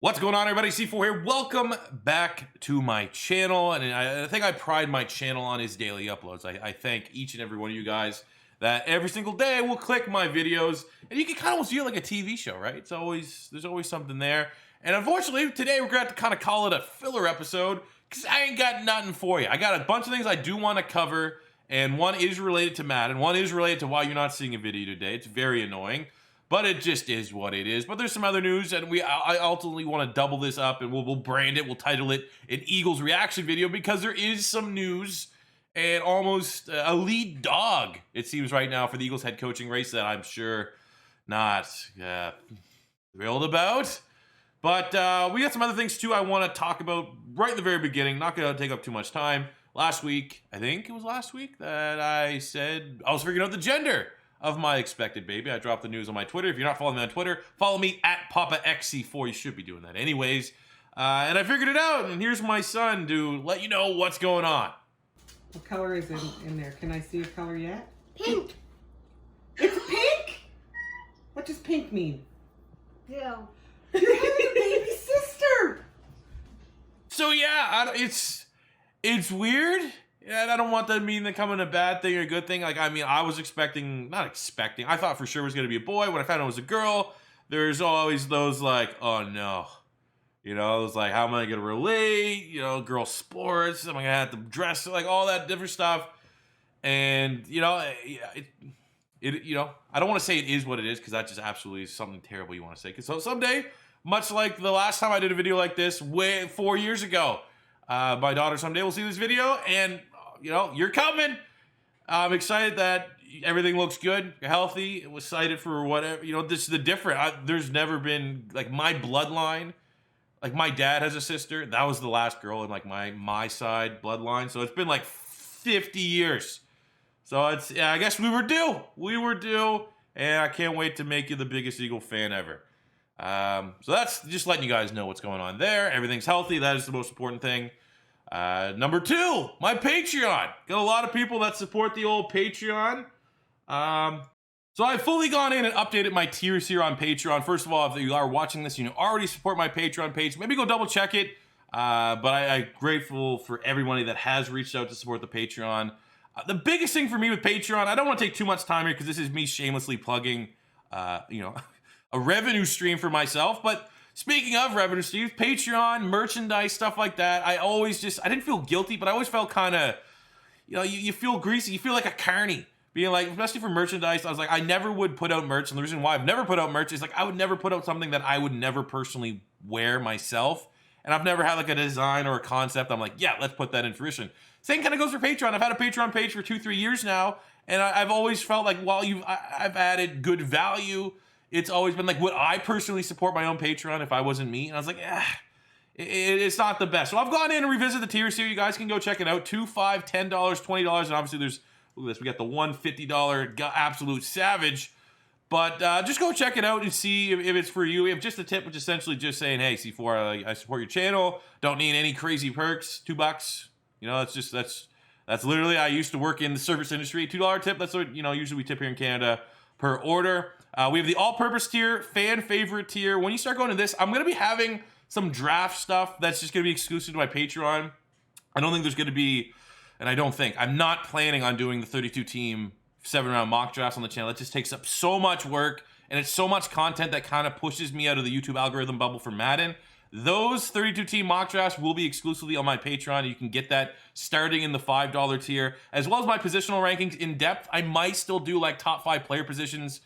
What's going on, everybody? C4 here. Welcome back to my channel. And I think I pride my channel on his daily uploads. I thank each and every one of you guys that every single day will click my videos. And you can kind of almost feel like a TV show, right? There's always something there. And unfortunately, today we're going to have to kind of call it a filler episode because I ain't got nothing for you. I got a bunch of things I do want to cover. And one is related to Madden. One is related to why you're not seeing a video today. It's very annoying. But it just is what it is. But there's some other news, and I ultimately want to double this up, and we'll brand it. We'll title it an Eagles reaction video because there is some news and almost a lead dog, it seems right now, for the Eagles head coaching race that I'm sure not thrilled about. But we got some other things, too, I want to talk about right in the very beginning. Not going to take up too much time. Last week, I think it was last week, that I said I was figuring out the gender of my expected baby. I dropped the news on my Twitter. If you're not following me on Twitter, follow me at PapaXC4. You should be doing that anyways. And I figured it out, and here's my son to let you know what's going on. What color is in there? Can I see a color yet? Pink. It's pink? What does pink mean? Yeah. You're having a baby sister! So yeah, it's weird. And I don't want that to mean that coming a bad thing or a good thing. Like, I mean, I was not expecting. I thought for sure it was going to be a boy. When I found out it was a girl, there's always those like, oh no. You know, it was like, how am I going to relate? You know, girl sports. Am I going to have to dress? Like, all that different stuff. And, you know, you know, I don't want to say it is what it is because that just absolutely is something terrible you want to say. Because so someday, much like the last time I did a video like this, 4 years ago, my daughter someday will see this video and, you know, you're coming. I'm excited that everything looks good, healthy. It was excited for whatever, you know, this is the different. There's never been, like, my bloodline. Like, my dad has a sister. That was the last girl in, like, my side bloodline. So it's been, like, 50 years. So it's, yeah, I guess we were due. We were due. And I can't wait to make you the biggest Eagle fan ever. So that's just letting you guys know what's going on there. Everything's healthy. That is the most important thing. Number 2, my Patreon. Got a lot of people that support the old Patreon. So I've fully gone in and updated my tiers here on Patreon. First of all, if you are watching this, you already support my Patreon page. Maybe go double check it. But I'm grateful for everybody that has reached out to support the Patreon. The biggest thing for me with Patreon, I don't want to take too much time here because this is me shamelessly plugging, you know, a revenue stream for myself. But speaking of revenue streams, Patreon, merchandise, stuff like that, I didn't feel guilty, but I always felt kind of, you know, you feel greasy. You feel like a carny. Being like, especially for merchandise, I was like, I never would put out merch. And the reason why I've never put out merch is like, I would never put out something that I would never personally wear myself. And I've never had like a design or a concept. I'm like, yeah, let's put that in fruition. Same kind of goes for Patreon. I've had a Patreon page for 2-3 years now. And I've always felt like while I've added good value, it's always been like, would I personally support my own Patreon if I wasn't me? And I was like, it's not the best. So I've gone in and revisited the tiers here. You guys can go check it out. $2, $5, $10, $20. And obviously there's, look at this, we got the $150 absolute savage. But just go check it out and see if it's for you. We have just a tip, which is essentially just saying, hey, C4, I support your channel. Don't need any crazy perks. $2. You know, that's literally, I used to work in the service industry. $2 tip. That's what, you know, usually we tip here in Canada per order. We have the all-purpose tier, fan favorite tier. When you start going to this, I'm going to be having some draft stuff that's just going to be exclusive to my Patreon. I don't think there's going to be, and I'm not planning on doing the 32-team 7-round mock drafts on the channel. It just takes up so much work, and it's so much content that kind of pushes me out of the YouTube algorithm bubble for Madden. Those 32-team mock drafts will be exclusively on my Patreon. You can get that starting in the $5 tier, as well as my positional rankings in depth. I might still do like top 5 player positions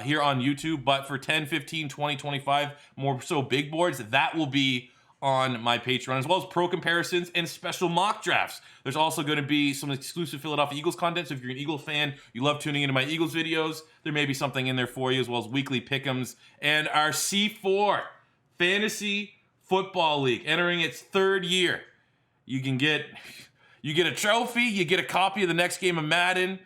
here on YouTube, but for 10, 15, 20, 25, more so big boards, that will be on my Patreon, as well as pro comparisons and special mock drafts. There's also going to be some exclusive Philadelphia Eagles content, so if you're an Eagles fan, you love tuning into my Eagles videos, there may be something in there for you, as well as weekly pick'ems, and our C4 Fantasy Football League, entering its 3rd year. You get a trophy, you get a copy of the next game of Madden.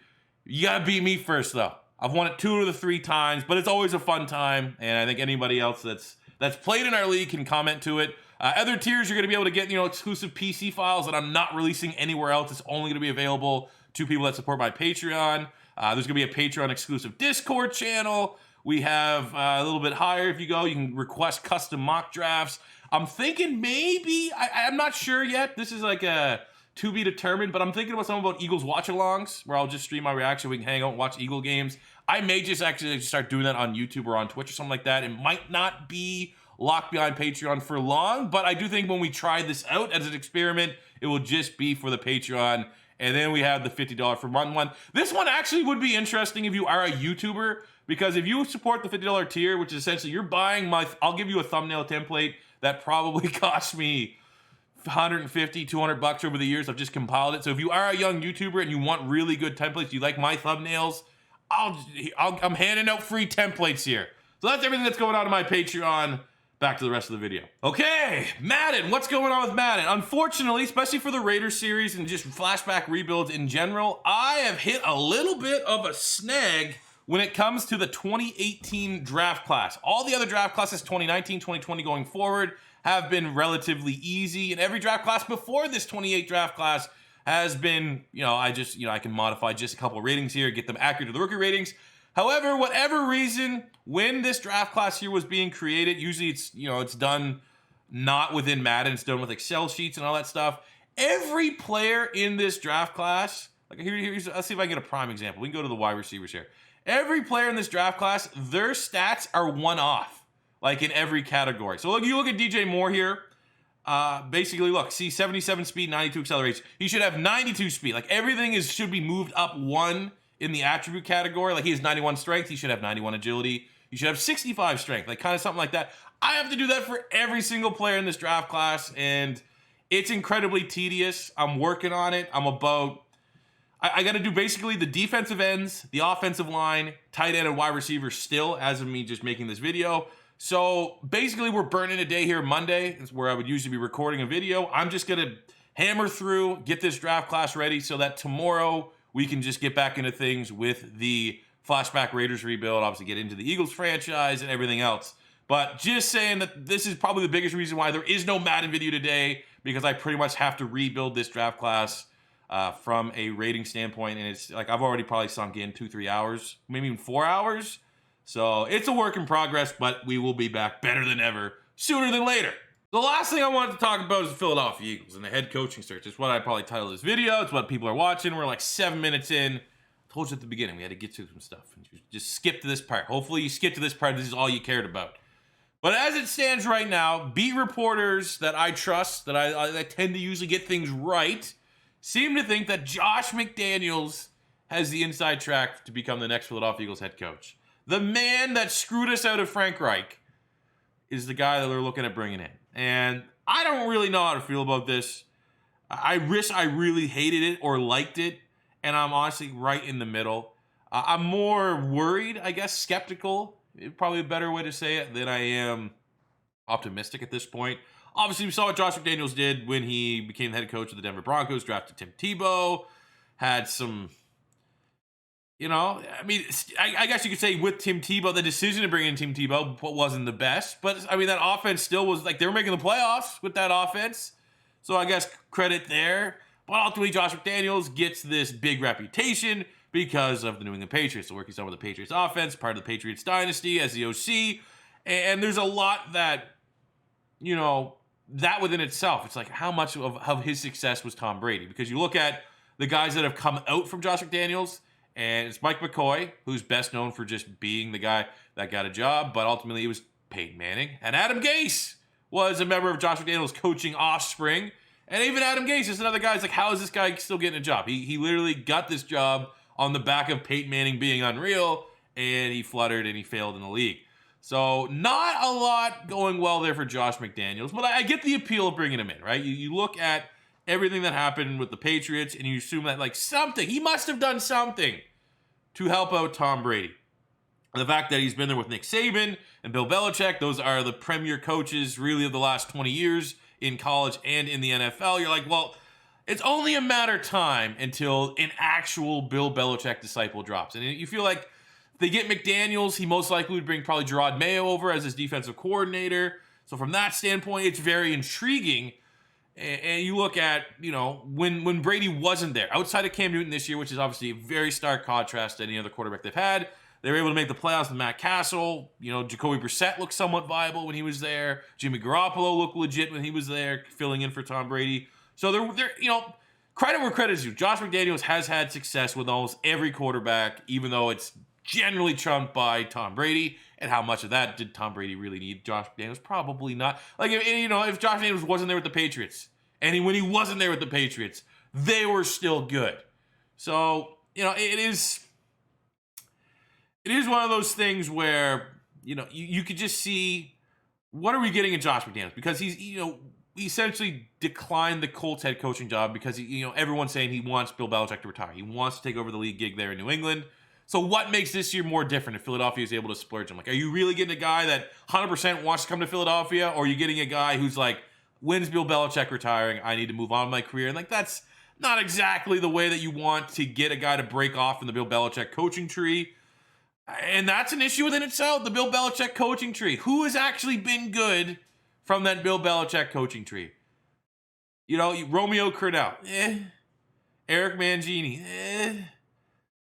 You gotta beat me first, though. I've won it 2 of the 3 times, but it's always a fun time, and I think anybody else that's played in our league can comment to it. Other tiers, you're going to be able to get, you know, exclusive PC files that I'm not releasing anywhere else. It's only going to be available to people that support my Patreon. There's going to be a Patreon exclusive Discord channel We have a little bit higher. If you go, you can request custom mock drafts. I'm thinking maybe, I'm not sure yet. This is like a to be determined, but I'm thinking about something about Eagles watch-alongs, where I'll just stream my reaction. We can hang out and watch Eagle games. I may just actually start doing that on YouTube or on Twitch or something like that. It might not be locked behind Patreon for long, but I do think when we try this out as an experiment, it will just be for the Patreon. And then we have the $50 for month one. This one actually would be interesting if you are a YouTuber, because if you support the $50 tier, which is essentially you're buying I'll give you a thumbnail template that probably cost me 150, 200 bucks over the years. I've just compiled it. So if you are a young YouTuber and you want really good templates, you like my thumbnails, I'm handing out free templates here. So that's everything that's going on in my Patreon. Back to the rest of the video. Okay, Madden. What's going on with Madden? Unfortunately, especially for the Raiders series and just flashback rebuilds in general, I have hit a little bit of a snag when it comes to the 2018 draft class. All the other draft classes, 2019, 2020 going forward, have been relatively easy. And every draft class before this 28 draft class has been, I can modify just a couple ratings here, get them accurate to the rookie ratings. However, whatever reason, when this draft class here was being created, usually it's done not within Madden, it's done with Excel sheets and all that stuff. Every player in this draft class, like let's see if I can get a prime example. We can go to the wide receivers here. Every player in this draft class, their stats are one off, like in every category. So look, you look at DJ Moore here. Basically, look, see 77 speed, 92 acceleration. He should have 92 speed. Like everything should be moved up one in the attribute category. Like he has 91 strength, he should have 91 agility. You should have 65 strength, like kind of something like that. I have to do that for every single player in this draft class, and it's incredibly tedious. I'm working on it. I got to do basically the defensive ends, the offensive line, tight end, and wide receiver still as of me just making this video. So basically we're burning a day here Monday. It's where I would usually be recording a video. I'm just going to hammer through, get this draft class ready so that tomorrow we can just get back into things with the flashback Raiders rebuild, obviously get into the Eagles franchise and everything else. But just saying that this is probably the biggest reason why there is no Madden video today, because I pretty much have to rebuild this draft class from a rating standpoint. And it's like I've already probably sunk in 2-3 hours, maybe even 4 hours. So it's a work in progress, but we will be back better than ever, sooner than later. The last thing I wanted to talk about is the Philadelphia Eagles and the head coaching search. It's what I probably titled this video. It's what people are watching. We're like 7 minutes in. I told you at the beginning, we had to get to some stuff. Just skip to this part. Hopefully you skip to this part. This is all you cared about. But as it stands right now, beat reporters that I trust, that I tend to usually get things right, seem to think that Josh McDaniels has the inside track to become the next Philadelphia Eagles head coach. The man that screwed us out of Frank Reich is the guy that they're looking at bringing in. And I don't really know how to feel about this. I wish I really hated it or liked it, and I'm honestly right in the middle. I'm more worried, I guess, skeptical, probably a better way to say it, than I am optimistic at this point. Obviously, we saw what Josh McDaniels did when he became the head coach of the Denver Broncos, drafted Tim Tebow, had some... I guess you could say with Tim Tebow, the decision to bring in Tim Tebow wasn't the best. But, that offense still was, they were making the playoffs with that offense. So I guess credit there. But ultimately, Josh McDaniels gets this big reputation because of the New England Patriots. So working some of the Patriots offense, part of the Patriots dynasty as the OC. And there's a lot that, that within itself, it's like how much of his success was Tom Brady. Because you look at the guys that have come out from Josh McDaniels, and it's Mike McCoy, who's best known for just being the guy that got a job, but ultimately it was Peyton Manning. And Adam Gase was a member of Josh McDaniels' coaching offspring. And even Adam Gase is another guy. It's like, how is this guy still getting a job? He literally got this job on the back of Peyton Manning being unreal, and he fluttered and he failed in the league. So not a lot going well there for Josh McDaniels, but I get the appeal of bringing him in, right? You look at everything that happened with the Patriots, and you assume that he must have done something to help out Tom Brady. And the fact that he's been there with Nick Saban and Bill Belichick, those are the premier coaches really of the last 20 years in college and in the NFL. You're like, well, it's only a matter of time until an actual Bill Belichick disciple drops. And you feel like if they get McDaniels, he most likely would bring probably Gerard Mayo over as his defensive coordinator. So from that standpoint, it's very intriguing. And you look at, when Brady wasn't there, outside of Cam Newton this year, which is obviously a very stark contrast to any other quarterback they've had, They were able to make the playoffs with Matt Castle. You know, Jacoby Brissett looked somewhat viable when he was there. Jimmy Garoppolo looked legit when he was there, filling in for Tom Brady. So they're you know, credit where credit is due. Josh McDaniels has had success with almost every quarterback, even though it's generally trumped by Tom Brady. And how much of that did Tom Brady really need? Josh McDaniels? Probably not. Like, if Josh McDaniels wasn't there with the Patriots, and when he wasn't there with the Patriots, they were still good. So, you know, it is one of those things where, you know, you could just see, what are we getting in Josh McDaniels? Because he's, you know, he essentially declined the Colts head coaching job because, you know, everyone's saying he wants Bill Belichick to retire. He wants to take over the league gig there in New England. So what makes this year more different if Philadelphia is able to splurge him? Like, are you really getting a guy that 100% wants to come to Philadelphia, or are you getting a guy who's like, when's Bill Belichick retiring? I need to move on with my career. And like, that's not exactly the way that you want to get a guy to break off in the Bill Belichick coaching tree. And that's an issue within itself, the Bill Belichick coaching tree. Who has actually been good from that Bill Belichick coaching tree? You know, Romeo Crennel, Eric Mangini,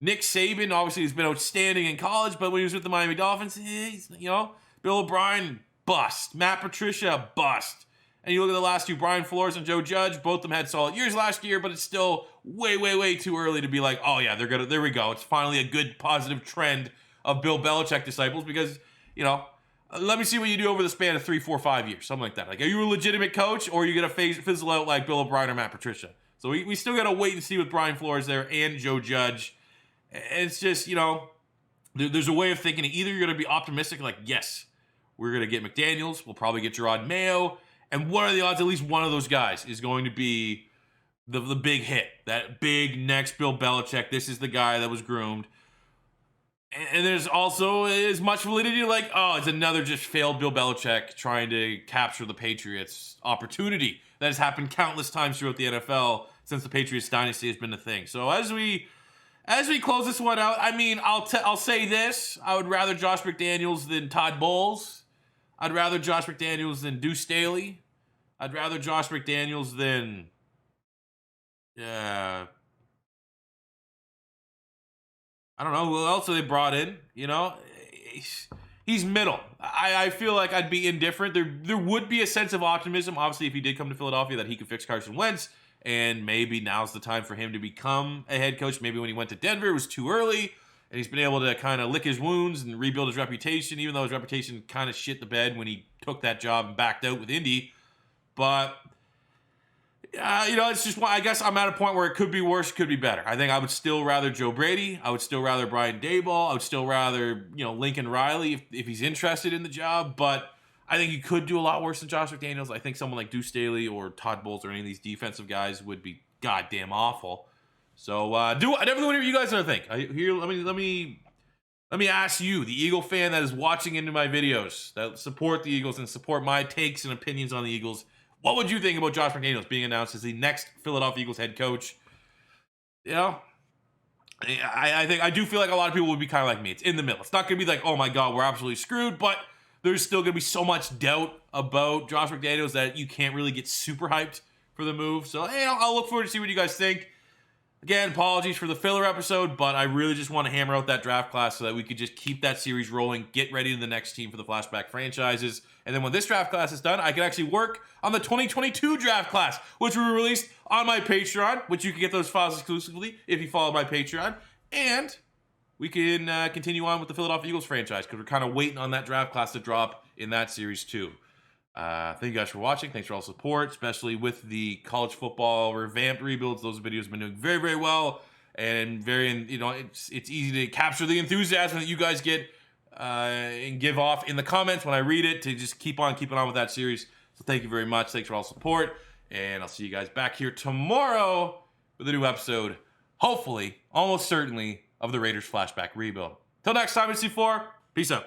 Nick Saban, obviously, has been outstanding in college, but when he was with the Miami Dolphins, you know, Bill O'Brien, bust. Matt Patricia, bust. And you look at the last two, Brian Flores and Joe Judge, both of them had solid years last year, but it's still way, way, way too early to be like, oh yeah, there we go. It's finally a good, positive trend of Bill Belichick disciples because, you know, let me see what you do over the span of 3, 4, 5 years, something like that. Like, are you a legitimate coach, or are you going to fizzle out like Bill O'Brien or Matt Patricia? So we still got to wait and see with Brian Flores there and Joe Judge. It's just, you know, there's a way of thinking. Either you're going to be optimistic, like, yes, we're going to get McDaniels, we'll probably get Gerard Mayo, and what are the odds at least one of those guys is going to be the big hit, that big next Bill Belichick, this is the guy that was groomed. And there's also as much validity like, oh, it's another just failed Bill Belichick trying to capture the Patriots opportunity that has happened countless times throughout the NFL since the Patriots dynasty has been a thing. So as we close this one out, I mean, I'll say this. I would rather Josh McDaniels than Todd Bowles. I'd rather Josh McDaniels than Deuce Staley. I'd rather Josh McDaniels than I don't know who else they brought in. You know, he's middle. I feel like I'd be indifferent. There would be a sense of optimism, obviously, if he did come to Philadelphia, that he could fix Carson Wentz. And maybe now's the time for him to become a head coach. Maybe when he went to Denver, it was too early. And he's been able to kind of lick his wounds and rebuild his reputation, even though his reputation kind of shit the bed when he took that job and backed out with Indy. But, you know, it's just, I guess I'm at a point where it could be worse, could be better. I think I would still rather Joe Brady. I would still rather Brian Daboll. I would still rather, you know, Lincoln Riley if he's interested in the job. But I think you could do a lot worse than Josh McDaniels. I think someone like Deuce Staley or Todd Bowles or any of these defensive guys would be goddamn awful. So I definitely want to hear you guys think. Let me ask you, the Eagle fan that is watching into my videos, that support the Eagles and support my takes and opinions on the Eagles, what would you think about Josh McDaniels being announced as the next Philadelphia Eagles head coach? You know, I do feel like a lot of people would be kind of like me. It's in the middle. It's not going to be like, oh my God, we're absolutely screwed, but there's still going to be so much doubt about Josh McDaniels that you can't really get super hyped for the move. So, hey, I'll look forward to see what you guys think. Again, apologies for the filler episode, but I really just want to hammer out that draft class so that we could just keep that series rolling, get ready to the next team for the flashback franchises. And then when this draft class is done, I can actually work on the 2022 draft class, which will be released on my Patreon, which you can get those files exclusively if you follow my Patreon. And we can continue on with the Philadelphia Eagles franchise because we're kind of waiting on that draft class to drop in that series too. Thank you guys for watching. Thanks for all the support, especially with the college football revamped rebuilds. Those videos have been doing very, very well, and it's easy to capture the enthusiasm that you guys get and give off in the comments when I read it to just keep on keeping on with that series. So thank you very much. Thanks for all the support, and I'll see you guys back here tomorrow with a new episode, hopefully, almost certainly, of the Raiders flashback rebuild. Till next time, it's C4. Peace out.